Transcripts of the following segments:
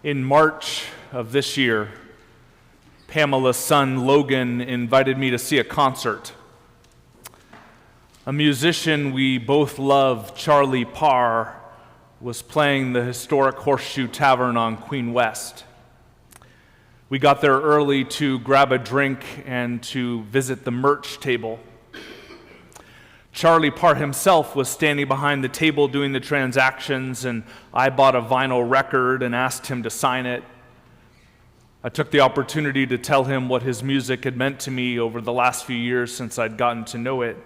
In March of this year, Pamela's son Logan invited me to see a concert. A musician we both love, Charlie Parr, was playing the historic Horseshoe Tavern on Queen West. We got there early to grab a drink and to visit the merch table. Charlie Parr himself was standing behind the table doing the transactions, and I bought a vinyl record and asked him to sign it. I took the opportunity to tell him what his music had meant to me over the last few years since I'd gotten to know it.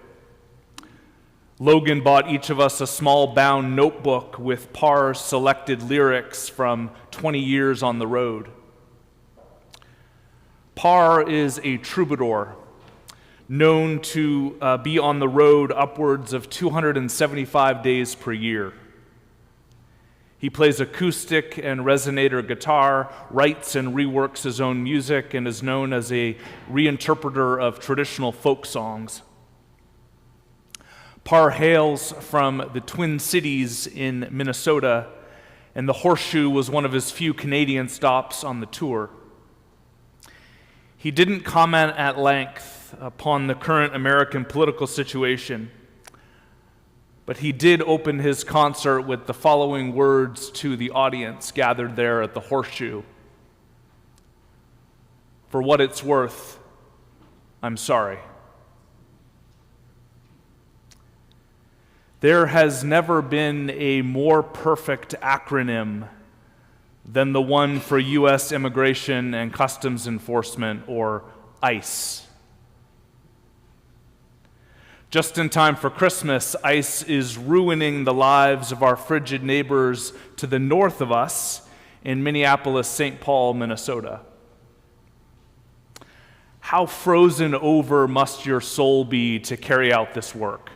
Logan bought each of us a small bound notebook with Parr's selected lyrics from 20 years on the road. Parr is a troubadour, known to be on the road upwards of 275 days per year. He plays acoustic and resonator guitar, writes and reworks his own music, and is known as a reinterpreter of traditional folk songs. Parr hails from the Twin Cities in Minnesota, and the Horseshoe was one of his few Canadian stops on the tour. He didn't comment at length upon the current American political situation, but he did open his concert with the following words to the audience gathered there at the Horseshoe. "For what it's worth, I'm sorry." There has never been a more perfect acronym than the one for U.S. Immigration and Customs Enforcement, or ICE. Just in time for Christmas, ICE is ruining the lives of our frigid neighbors to the north of us in Minneapolis-St. Paul, Minnesota. How frozen over must your soul be to carry out this work?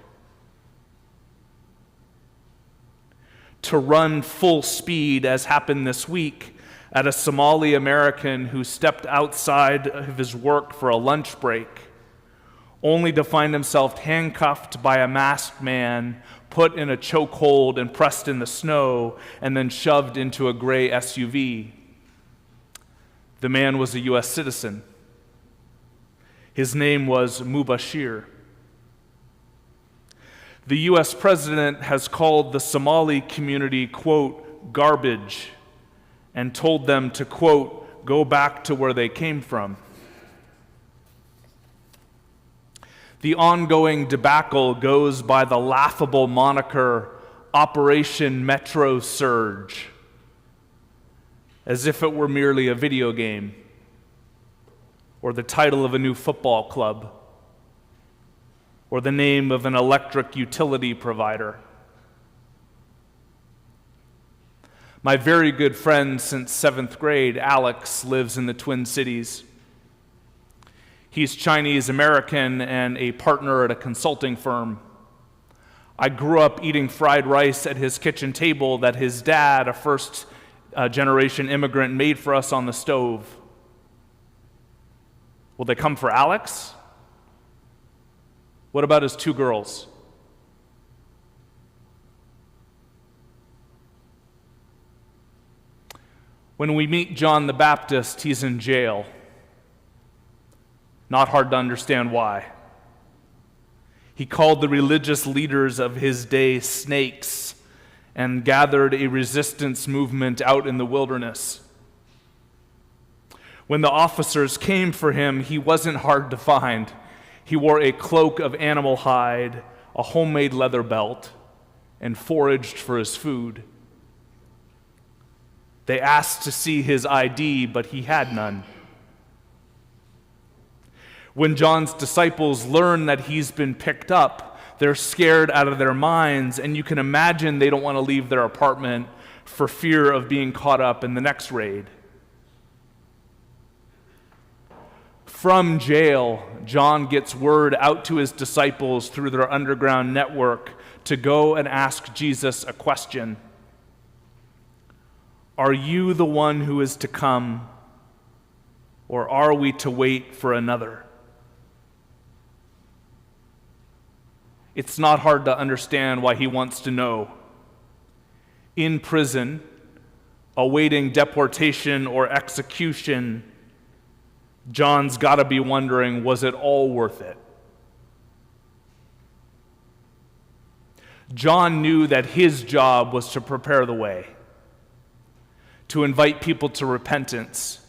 To run full speed, as happened this week, at a Somali American who stepped outside of his work for a lunch break, only to find himself handcuffed by a masked man, put in a chokehold and pressed in the snow, and then shoved into a gray SUV. The man was a U.S. citizen. His name was Mubashir. The U.S. president has called the Somali community, quote, garbage, and told them to, quote, go back to where they came from. The ongoing debacle goes by the laughable moniker Operation Metro Surge, as if it were merely a video game or the title of a new football club or the name of an electric utility provider. My very good friend since 7th grade, Alex, lives in the Twin Cities. He's Chinese American and a partner at a consulting firm. I grew up eating fried rice at his kitchen table that his dad, a first generation immigrant, made for us on the stove. Will they come for Alex? What about his 2 girls? When we meet John the Baptist, he's in jail. Not hard to understand why. He called the religious leaders of his day snakes and gathered a resistance movement out in the wilderness. When the officers came for him, he wasn't hard to find. He wore a cloak of animal hide, a homemade leather belt, and foraged for his food. They asked to see his ID, but he had none. When John's disciples learn that he's been picked up, they're scared out of their minds, and you can imagine they don't want to leave their apartment for fear of being caught up in the next raid. From jail, John gets word out to his disciples through their underground network to go and ask Jesus a question. Are you the one who is to come, or are we to wait for another? It's not hard to understand why he wants to know. In prison, awaiting deportation or execution, John's got to be wondering, was it all worth it? John knew that his job was to prepare the way, to invite people to repentance,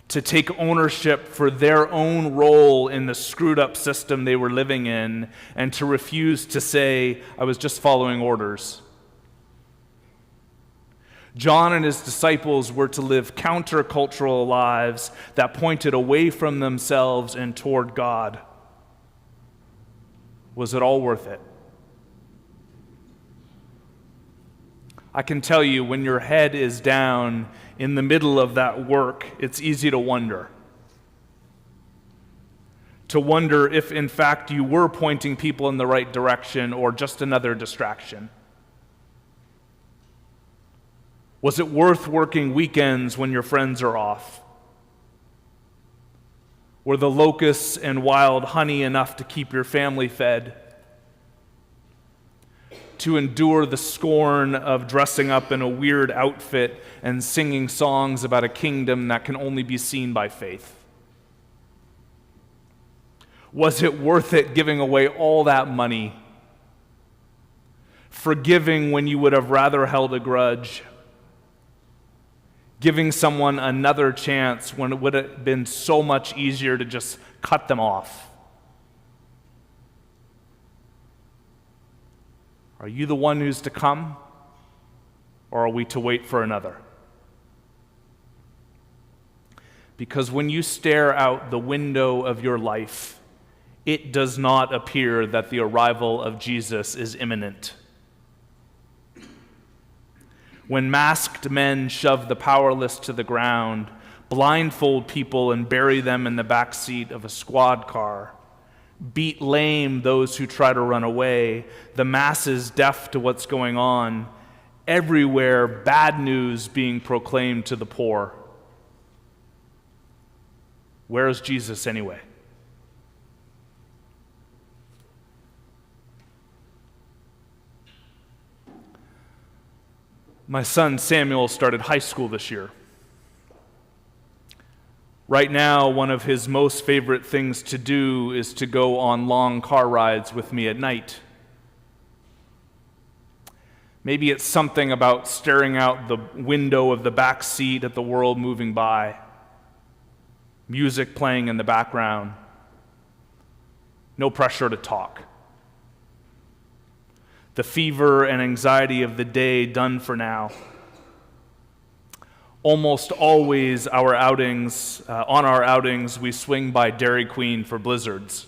to take ownership for their own role in the screwed up system they were living in, and to refuse to say, I was just following orders. John and his disciples were to live countercultural lives that pointed away from themselves and toward God. Was it all worth it? I can tell you, when your head is down in the middle of that work, it's easy to wonder. To wonder if, in fact, you were pointing people in the right direction or just another distraction. Was it worth working weekends when your friends are off? Were the locusts and wild honey enough to keep your family fed? To endure the scorn of dressing up in a weird outfit and singing songs about a kingdom that can only be seen by faith? Was it worth it giving away all that money? Forgiving when you would have rather held a grudge? Giving someone another chance when it would have been so much easier to just cut them off? Are you the one who's to come, or are we to wait for another? Because when you stare out the window of your life, it does not appear that the arrival of Jesus is imminent. When masked men shove the powerless to the ground, blindfold people and bury them in the back seat of a squad car, beat lame those who try to run away, the masses deaf to what's going on, everywhere bad news being proclaimed to the poor. Where is Jesus anyway? My son Samuel started high school this year. Right now, one of his most favorite things to do is to go on long car rides with me at night. Maybe it's something about staring out the window of the back seat at the world moving by, music playing in the background, no pressure to talk. The fever and anxiety of the day done for now. Almost always on our outings, we swing by Dairy Queen for blizzards.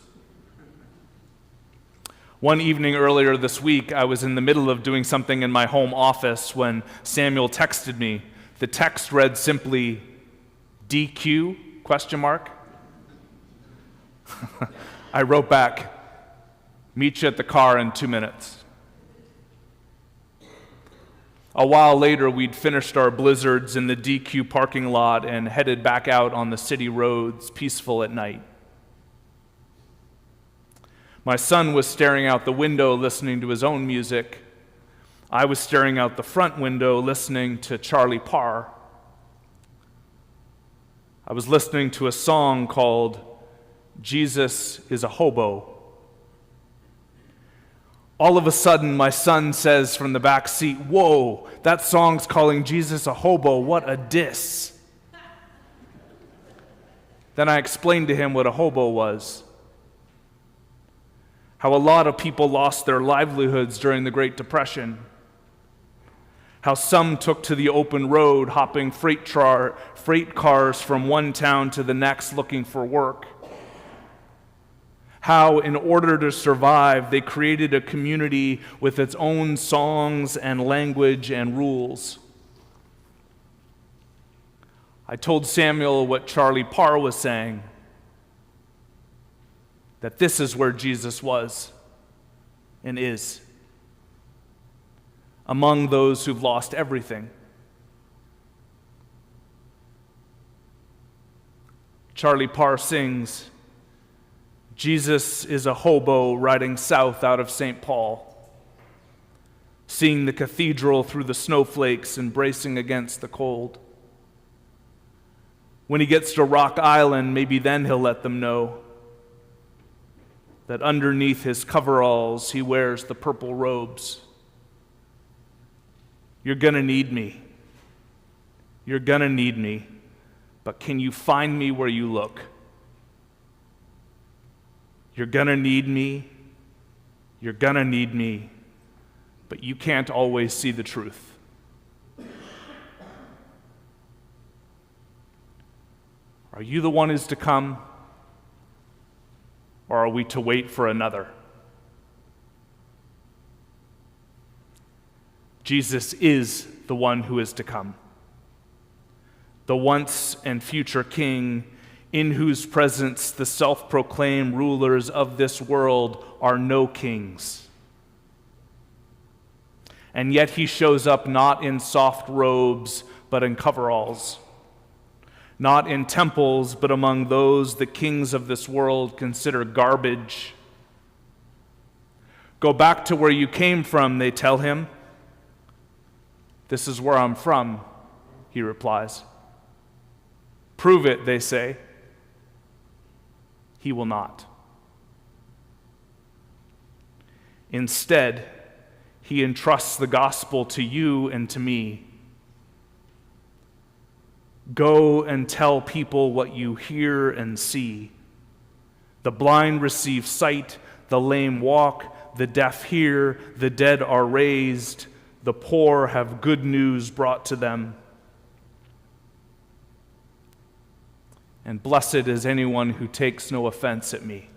One evening earlier this week, I was in the middle of doing something in my home office when Samuel texted me. The text read simply, DQ, ? I wrote back, meet you at the car in 2 minutes. A while later, we'd finished our blizzards in the DQ parking lot and headed back out on the city roads, peaceful at night. My son was staring out the window listening to his own music. I was staring out the front window listening to Charlie Parr. I was listening to a song called Jesus is a Hobo. All of a sudden, my son says from the back seat, "Whoa, that song's calling Jesus a hobo. What a diss." Then I explained to him what a hobo was. How a lot of people lost their livelihoods during the Great Depression. How some took to the open road, hopping freight cars from one town to the next looking for work. How, in order to survive, they created a community with its own songs and language and rules. I told Samuel what Charlie Parr was saying, that this is where Jesus was and is, among those who've lost everything. Charlie Parr sings, Jesus is a hobo riding south out of St. Paul. seeing the cathedral through the snowflakes and bracing against the cold. When he gets to Rock Island, maybe then he'll let them know that underneath his coveralls he wears the purple robes. You're going to need me. You're going to need me. But can you find me where you look? You're going to need me. You're going to need me. But you can't always see the truth. Are you the one who's to come? Or are we to wait for another? Jesus is the one who is to come, the once and future King, in whose presence the self-proclaimed rulers of this world are no kings. And yet he shows up not in soft robes, but in coveralls, not in temples, but among those the kings of this world consider garbage. Go back to where you came from, they tell him. This is where I'm from, he replies. Prove it, they say. He will not. Instead, he entrusts the gospel to you and to me. Go and tell people what you hear and see. The blind receive sight, the lame walk, the deaf hear, the dead are raised, the poor have good news brought to them. And blessed is anyone who takes no offense at me.